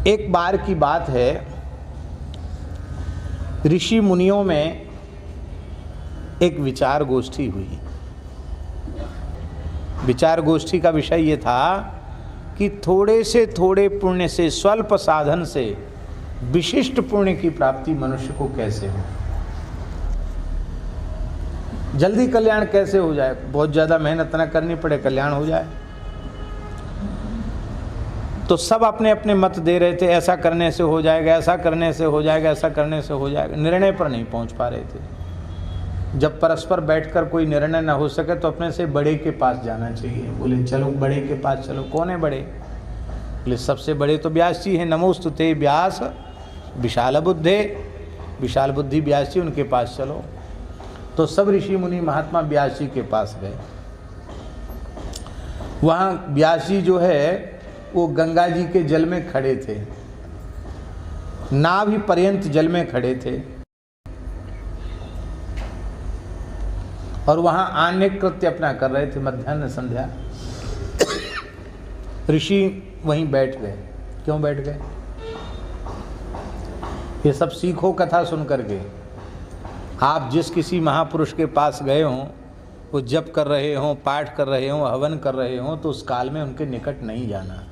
एक बार की बात है, ऋषि मुनियों में एक विचार गोष्ठी हुई। विचार गोष्ठी का विषय ये था कि थोड़े से थोड़े पुण्य से, स्वल्प साधन से विशिष्ट पुण्य की प्राप्ति मनुष्य को कैसे हो, जल्दी कल्याण कैसे हो जाए, बहुत ज़्यादा मेहनत न करनी पड़े, कल्याण हो जाए। तो सब अपने अपने मत दे रहे थे, ऐसा करने से हो जाएगा, ऐसा करने से हो जाएगा, ऐसा करने से हो जाएगा। निर्णय पर नहीं पहुंच पा रहे थे। जब परस्पर बैठकर कोई निर्णय ना हो सके तो अपने से बड़े के पास जाना चाहिए। बोले चलो बड़े के पास चलो। कौन है बड़े? बोले सबसे बड़े तो व्यास जी हैं। नमोस्तुते व्यास विशाल बुद्धे, विशाल बुद्धि व्यास जी, उनके पास चलो। तो सब ऋषि मुनि महात्मा व्यास जी के पास गए। वहाँ व्यास जी जो है वो गंगा जी के जल में खड़े थे, नाभि पर्यंत जल में खड़े थे, और वहाँ अन्य कृत्य अपना कर रहे थे, मध्याह्न संध्या। ऋषि वहीं बैठ गए। क्यों बैठ गए? ये सब सीखो कथा सुन करके। आप जिस किसी महापुरुष के पास गए हों, वो जप कर रहे हों, पाठ कर रहे हों, हवन कर रहे हों, तो उस काल में उनके निकट नहीं जाना।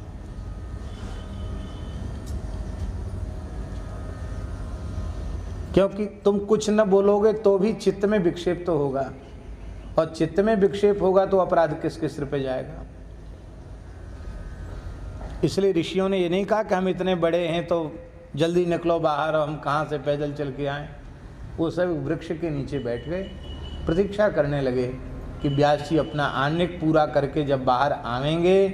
क्योंकि तुम कुछ न बोलोगे तो भी चित्त में विक्षेप तो होगा, और चित्त में विक्षेप होगा तो अपराध किसके सिर पे जाएगा। इसलिए ऋषियों ने ये नहीं कहा कि हम इतने बड़े हैं तो जल्दी निकलो बाहर, हम कहाँ से पैदल चल के आए। वो सब वृक्ष के नीचे बैठ गए, प्रतीक्षा करने लगे कि व्यास जी अपना आन्निक पूरा करके जब बाहर आवेंगे,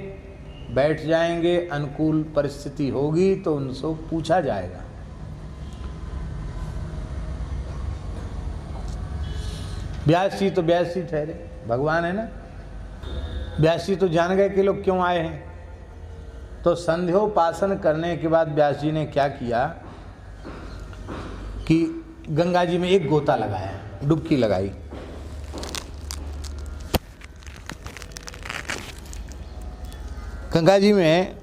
बैठ जाएंगे, अनुकूल परिस्थिति होगी तो उनसे पूछा जाएगा। व्यास जी तो व्यास जी ठहरे, भगवान है ना। व्यास जी तो जान गए कि लोग क्यों आए हैं। तो संध्योपासन करने के बाद व्यास जी ने क्या किया कि गंगा जी में एक गोता लगाया, डुबकी लगाई। गंगा जी में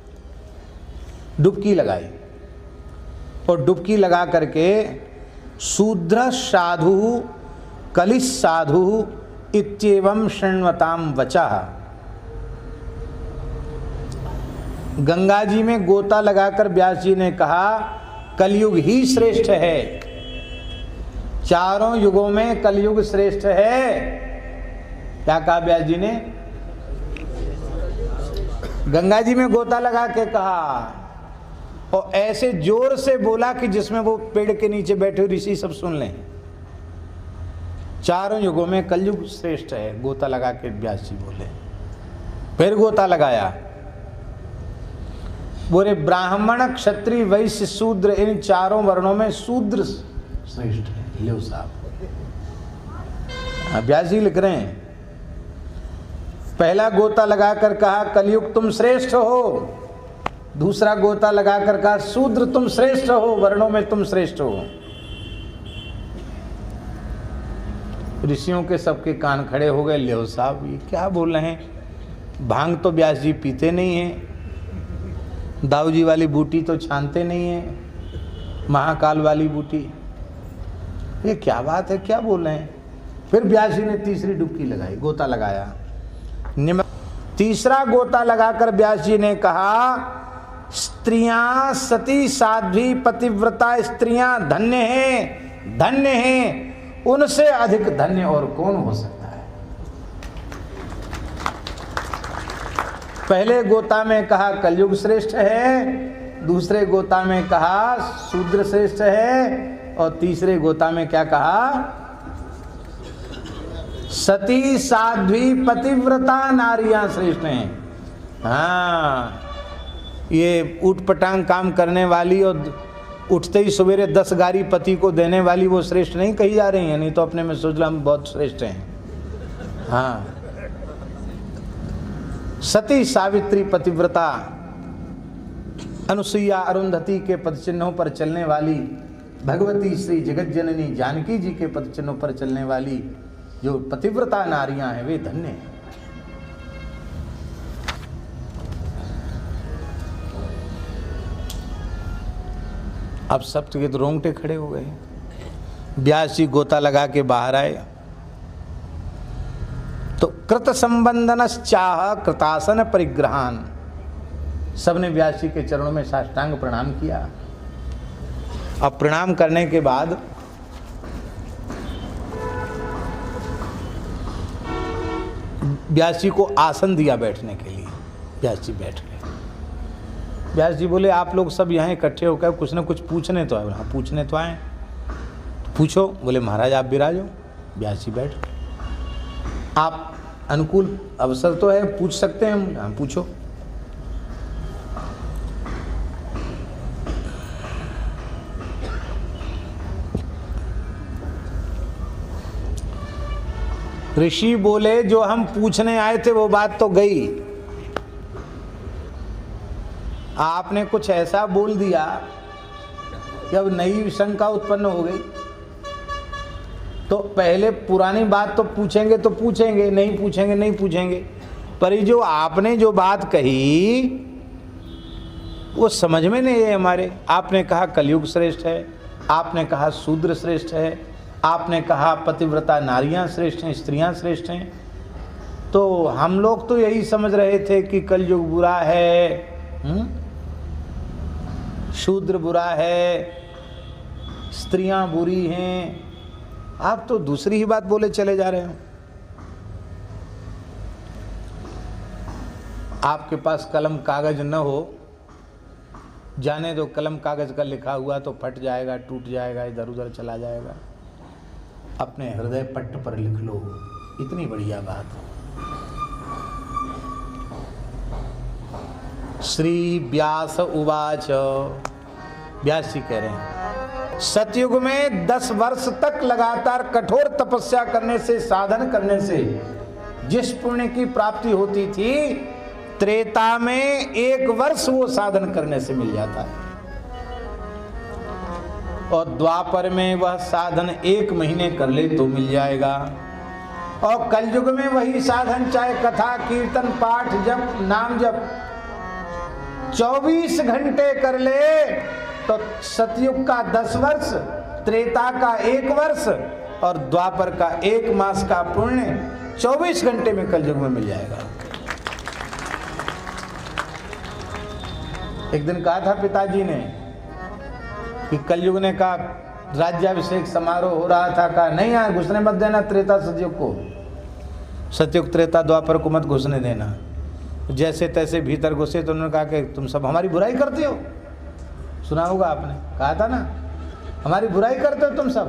डुबकी लगाई, और डुबकी लगा करके शूद्र साधु कलिश साधु इत्येवं शृण्वताम वचः। गंगा जी में गोता लगाकर व्यास जी ने कहा कलयुग ही श्रेष्ठ है, चारों युगों में कलयुग श्रेष्ठ है। क्या कहा व्यास जी ने? गंगा जी में गोता लगा के कहा, और ऐसे जोर से बोला कि जिसमें वो पेड़ के नीचे बैठे ऋषि सब सुन लें। चारों युगों में कलयुग श्रेष्ठ है, गोता लगा के व्यास जी बोले। फिर गोता लगाया, बोले ब्राह्मण क्षत्रिय वैश्य शूद्र, इन चारों वर्णों में शूद्र श्रेष्ठ है। लो साहब, व्यास जी लिख रहे हैं। पहला गोता लगाकर कहा कलयुग तुम श्रेष्ठ हो, दूसरा गोता लगाकर कहा शूद्र तुम श्रेष्ठ हो, वर्णों में तुम श्रेष्ठ हो। ऋषियों के सबके कान खड़े हो गए। लो साहब ये क्या बोल रहे हैं? भांग तो व्यास जी पीते नहीं हैं, दाऊ जी वाली बूटी तो छानते नहीं हैं, महाकाल वाली बूटी, ये क्या बात है, क्या बोल रहे हैं? फिर व्यास जी ने तीसरी डुबकी लगाई, गोता लगाया। तीसरा गोता लगाकर व्यास जी ने कहा स्त्रियां सती साध्वी पतिव्रता स्त्रियां धन्य हैं, धन्य हैं, उनसे अधिक धन्य और कौन हो सकता है। पहले गोता में कहा कलयुग श्रेष्ठ है, दूसरे गोता में कहा शूद्र श्रेष्ठ है, और तीसरे गोता में क्या कहा? सती साध्वी पतिव्रता नारियां श्रेष्ठ हैं। हाँ, ये ऊट पटांग काम करने वाली और उठते ही सवेरे 10 गारी पति को देने वाली वो श्रेष्ठ नहीं कही जा रही है। नहीं तो अपने में सोच लो हम बहुत श्रेष्ठ हैं। हाँ, सती सावित्री पतिव्रता, अनुसुईया अरुंधति के पदचिन्हों पर चलने वाली, भगवती श्री जगत जननी जानकी जी के पदचिन्हों पर चलने वाली जो पतिव्रता नारियां हैं वे धन्य हैं। अब सब के तो रोंगटे खड़े हो गए। व्यास जी गोता लगा के बाहर आए तो कृत संबंधन चाह कृतासन परिग्रहान, सबने व्यास जी के चरणों में साष्टांग प्रणाम किया। अब प्रणाम करने के बाद व्यास जी को आसन दिया बैठने के लिए। व्यास जी बैठ गए। व्यास जी बोले आप लोग सब यहाँ इकट्ठे होकर कुछ न कुछ पूछने तो आए। हाँ पूछने तो आए, पूछो। बोले महाराज आप विराजो। व्यास जी बैठ गए। आप अनुकूल अवसर तो है, पूछ सकते हैं। हाँ पूछो। ऋषि बोले जो हम पूछने आए थे वो बात तो गई, आपने कुछ ऐसा बोल दिया कि अब नई शंका उत्पन्न हो गई। तो पहले पुरानी बात तो पूछेंगे तो पूछेंगे, नहीं पूछेंगे नहीं पूछेंगे, पर ये जो आपने जो बात कही वो समझ में नहीं है हमारे। आपने कहा कलयुग श्रेष्ठ है, आपने कहा शूद्र श्रेष्ठ है, आपने कहा पतिव्रता नारियां श्रेष्ठ हैं, स्त्रियां श्रेष्ठ हैं। तो हम लोग तो यही समझ रहे थे कि कलयुग बुरा है, शूद्र बुरा है, स्त्रियां बुरी हैं। आप तो दूसरी ही बात बोले चले जा रहे हो। आपके पास कलम कागज न हो, जाने दो, कलम कागज का लिखा हुआ तो फट जाएगा, टूट जाएगा, इधर उधर चला जाएगा। अपने हृदय पट्ट पर लिख लो, इतनी बढ़िया बात। श्री व्यास उवाच, व्यास जी कह रहे हैं सतयुग में 10 वर्ष तक लगातार कठोर तपस्या करने से, साधन करने से जिस पुण्य की प्राप्ति होती थी, त्रेता में 1 वर्ष वो साधन करने से मिल जाता है। और द्वापर में वह साधन 1 महीने कर ले तो मिल जाएगा। और कलयुग में वही साधन चाहे कथा कीर्तन पाठ जप नाम जप 24 घंटे कर ले तो सतयुग का 10 वर्ष, त्रेता का 1 वर्ष और द्वापर का 1 मास का पुण्य 24 घंटे में कलयुग में मिल जाएगा। एक दिन कहा था पिताजी ने कि कलयुग ने कहा राज्याभिषेक समारोह हो रहा था, कहा नहीं यहाँ घुसने मत देना त्रेता सतयुग को, सतयुग त्रेता द्वापर को मत घुसने देना। जैसे तैसे भीतर घुसे तो उन्होंने कहा कि तुम सब हमारी बुराई करते हो। सुना होगा आपने, कहा था ना हमारी बुराई करते हो तुम सब।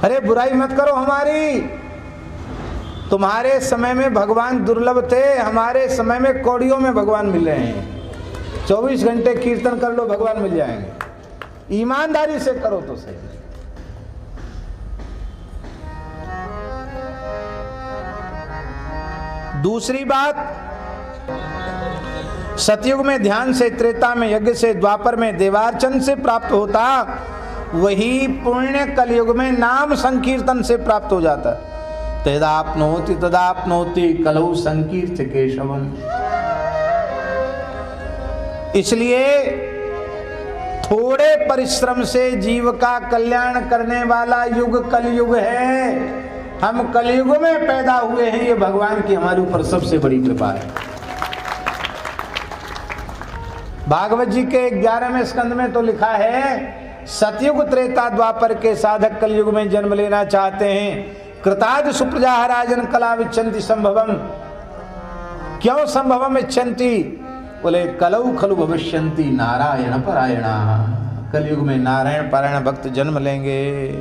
अरे बुराई मत करो हमारी, तुम्हारे समय में भगवान दुर्लभ थे, हमारे समय में कौड़ियों में भगवान मिल रहे हैं। 24 घंटे कीर्तन कर लो भगवान मिल जाएंगे, ईमानदारी से करो तो सही। दूसरी बात, सतयुग में ध्यान से, त्रेता में यज्ञ से, द्वापर में देवार्चन से प्राप्त होता, वही पुण्य कलयुग में नाम संकीर्तन से प्राप्त हो जाता। तदाप्नोति तदाप्नोति कलौ संकीर्त केशवम। इसलिए थोड़े परिश्रम से जीव का कल्याण करने वाला युग कलयुग है। हम कलयुग में पैदा हुए हैं, ये भगवान की हमारे ऊपर सबसे बड़ी कृपा है। भागवत जी के 11वें स्कंद में तो लिखा है सतयुग त्रेता द्वापर के साधक कलयुग में जन्म लेना चाहते हैं। कृताद सुप्रजा राजन कला विच्छन्ति संभवम। क्यों संभवम इच्छन्ति? बोले कलौ खलु भविष्यन्ति नारायण परायणा। कलयुग में नारायण पारायण भक्त जन्म लेंगे।